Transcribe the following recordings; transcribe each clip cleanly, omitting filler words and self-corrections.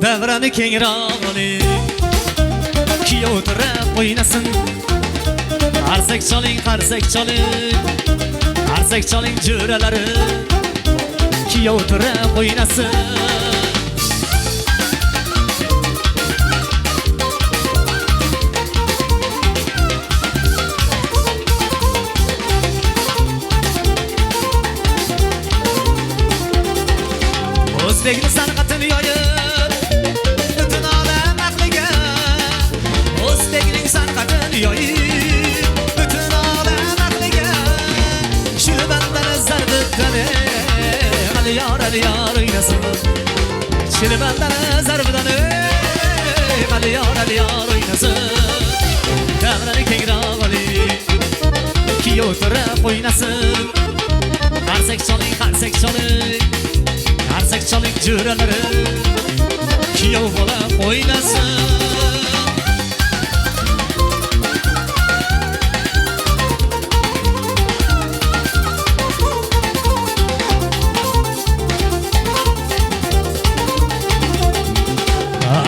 Davrani kengroq oling Kiyov turib o'ynasin Qarsak choling, qarsak choling Qarsak choling jo'ralari Kiyov turib o'ynasin O'zbekning san'atini yoyib butun olam aqliga O'zbekning san'atini yoyib butun olam aqliga Shuni bandani zarbidan Aliyor o'ynasin Shuni bandani zarbidan Aliyor o'ynasin Davrani kengroq oling Kiyov turib o'ynasin Qarsak choling, qarsak choling Qarsak choling jo'ralari Kiyov bola o'ynasin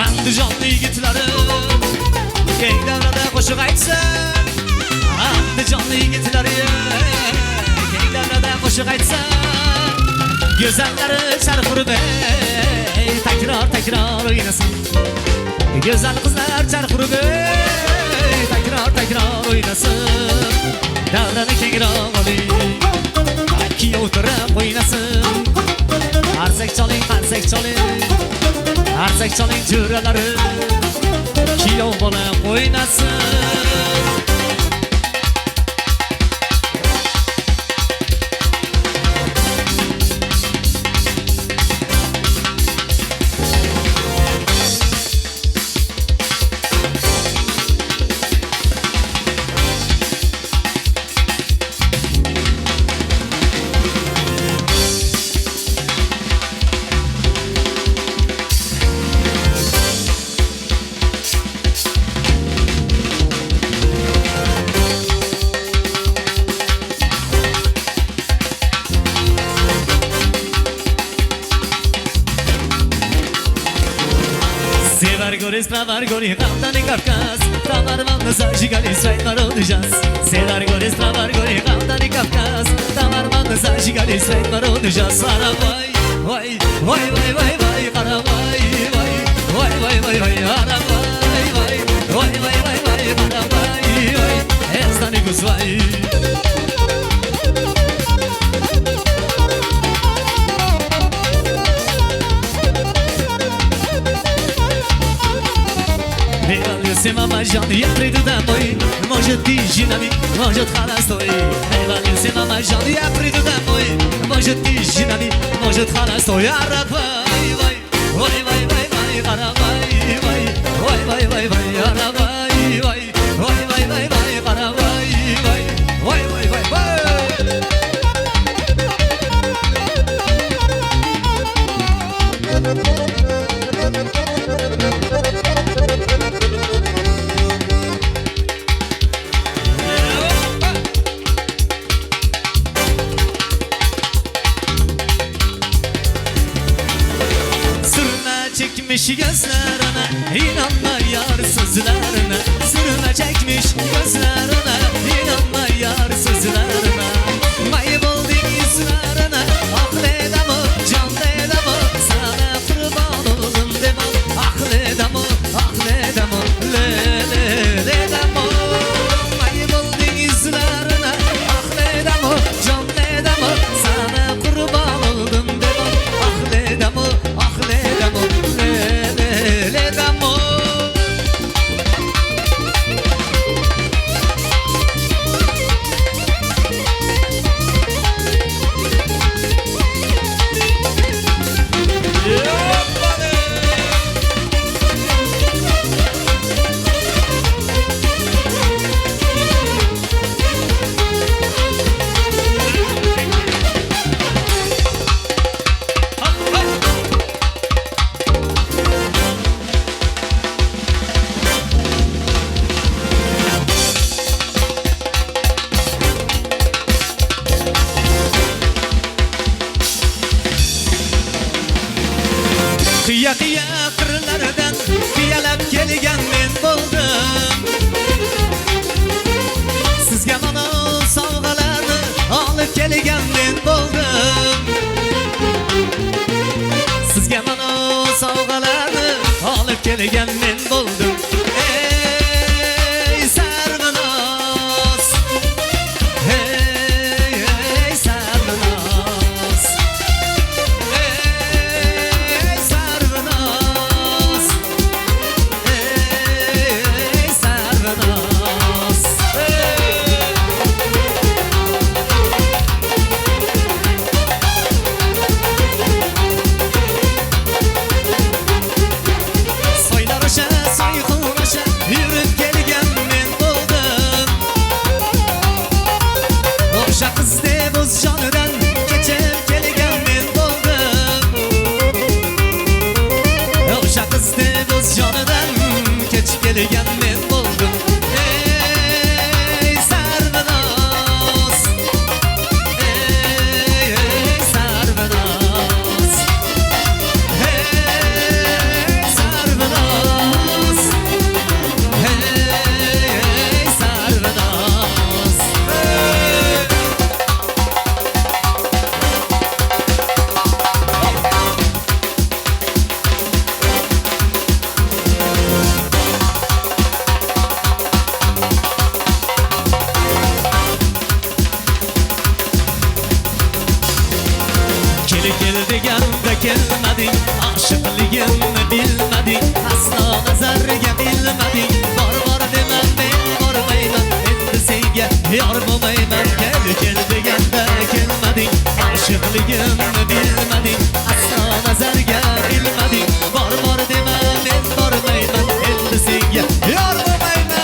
Andijonlik yigitlari keng davrada qo'shiq aytsin Andijonlik yigitlari keng davrada qo'shiq aytsin Gözəllləri çarxırıb Təkrar təkrar oynasın Gözəl qızlar çarxırıb Təkrar təkrar oynasın Davrani kengroq oling Kiyov turib oynasın Qarsak choling, qarsak choling Qarsak choling jo'ralari Kiyov bola oynasın Spravar gori Gavdani Kafkas Spravar vanna zajigani Svejtmar održas Sedar gori spravar gori Gavdani Kafkas Spravar vanna zajigani Svejtmar održas Ara vay, vay, vay, vay, vay, vay Ara vay, vay, vay, vay, vay, vay Ara vay, vay, vay, vay, vay, vay Ara vay, vay Ezdani guzvay Сема мажан, я приду домой Может ты жена, может холостой Сема мажан, я приду домой Может ты жена, может холостой Аравай, вай, вай, вай, вай, вай Аравай, вай, вай, вай, вай, вай Аравай, вай, вай, вай, вай, вай Аравай, вай, вай, вай, вай, вай Çekmiş gözlerine inanma yar sözlerine Sürme çekmiş gözlerine inanma yar sözlerine Mayboldun yüzlerine ah ledamı can ledamı Sana kurban oldum demem ah ledamı ledamı Mayboldun yüzlerine ah ledamı can ledamı Sana kurban oldum demem ah ledamı qiya qirlardan qiyalab kelgan men bo'ldim. Sizga mana sovg'alarni olib kelgan men bo'ldim. Sizga mana sovg'alarni olib kelgan men bo'ldim. Ey sarvinoz, ey sarvinoz, ey sarvinoz, ey sarvinoz. Soylar o'sha, soyxo'r o'sha yurib kelgan men bo'ldim. O'sha qiz deb o'z jonidan kechib kelgan men bo'ldim. O'sha qiz deb o'z jonidan kechib kelgan men bo'ldim. Ey sarvinoz, ey sarvinoz, ey sarvinoz, ey sarvinoz. Kel deganda kelmading, oshiqligimni bilmading, aslo nazarga bilmading. Bor demam men bormayman, endi senga yor bo'lmayman. Kel deganda kelmading, oshiqligimni bilmading, aslo nazarga bilmading. Bor demam men bormayman, endi senga yor bo'lmayman.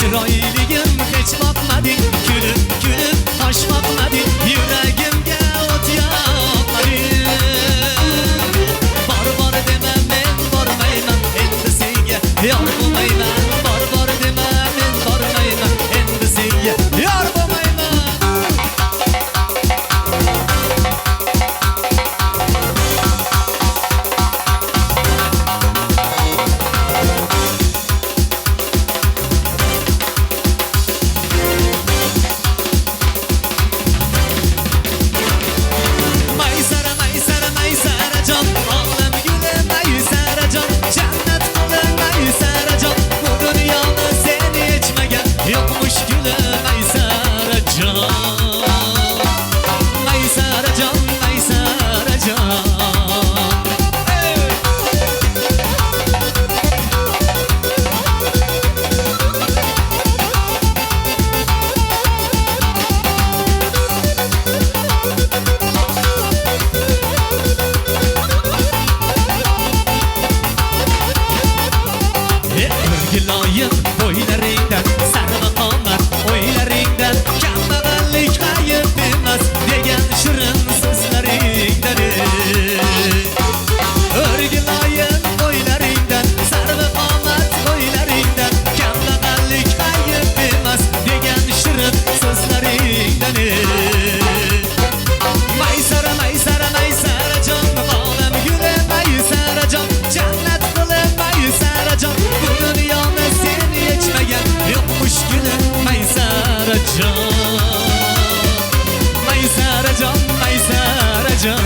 Chiroyligim hech boqmading, kulib tosh boqmading, yuragimga o't yoqmading. Bor demam men bormayman, endi senga yor bo'lmayman. Bor demam men bormayman, endi senga yor bo'lmayman. Maysarajon, olam guli maysarajon, jannat quli maysarajon, bu dunyoni sen yechmagan yo'qmish guli maysarajon. Maysarajon, maysarajon. Giloyim o'ylaringdan, sarvaqomat o'ylaringdan, kambag'allik hayot emas degan shirin so'zlaringdan. O'rgiloyim o'ylaringdan, sarvaqomat o'ylaringdan, kambag'allik hayot emas degan shirin so'zlaringdan. Maysarajon, olam guli maysarajon, jannat qili maysarajon, bu dunyoni sen yechmagan yo'qmish guli maysarajon. Maysarajon, maysarajon.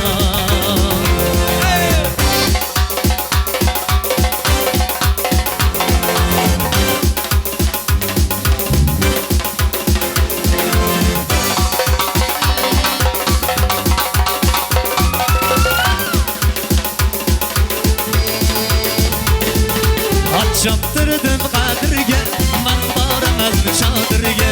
Choptirdim qadriga, man boraman chodirga.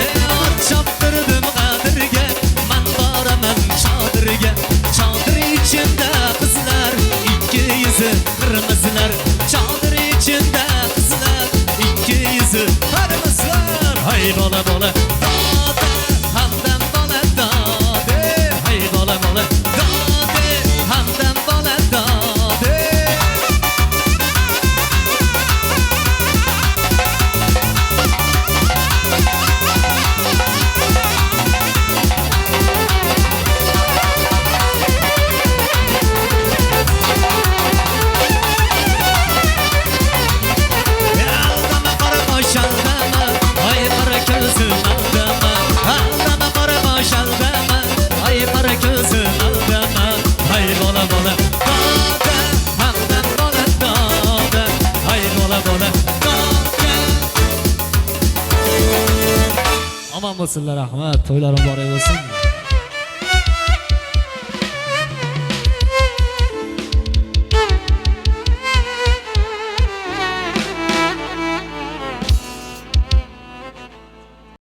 Choptirdim qadriga, man boraman chodirga. Chodir ichida qizlar, ikki yuzi qirmizlar. Chodir ichida qizlar, ikki yuzi qirmizlar. Hay bola dode, hamdam bola dode. Hay bola dode, bo'lsinlar, rahmat. To'ylarim muborak bo'lsin.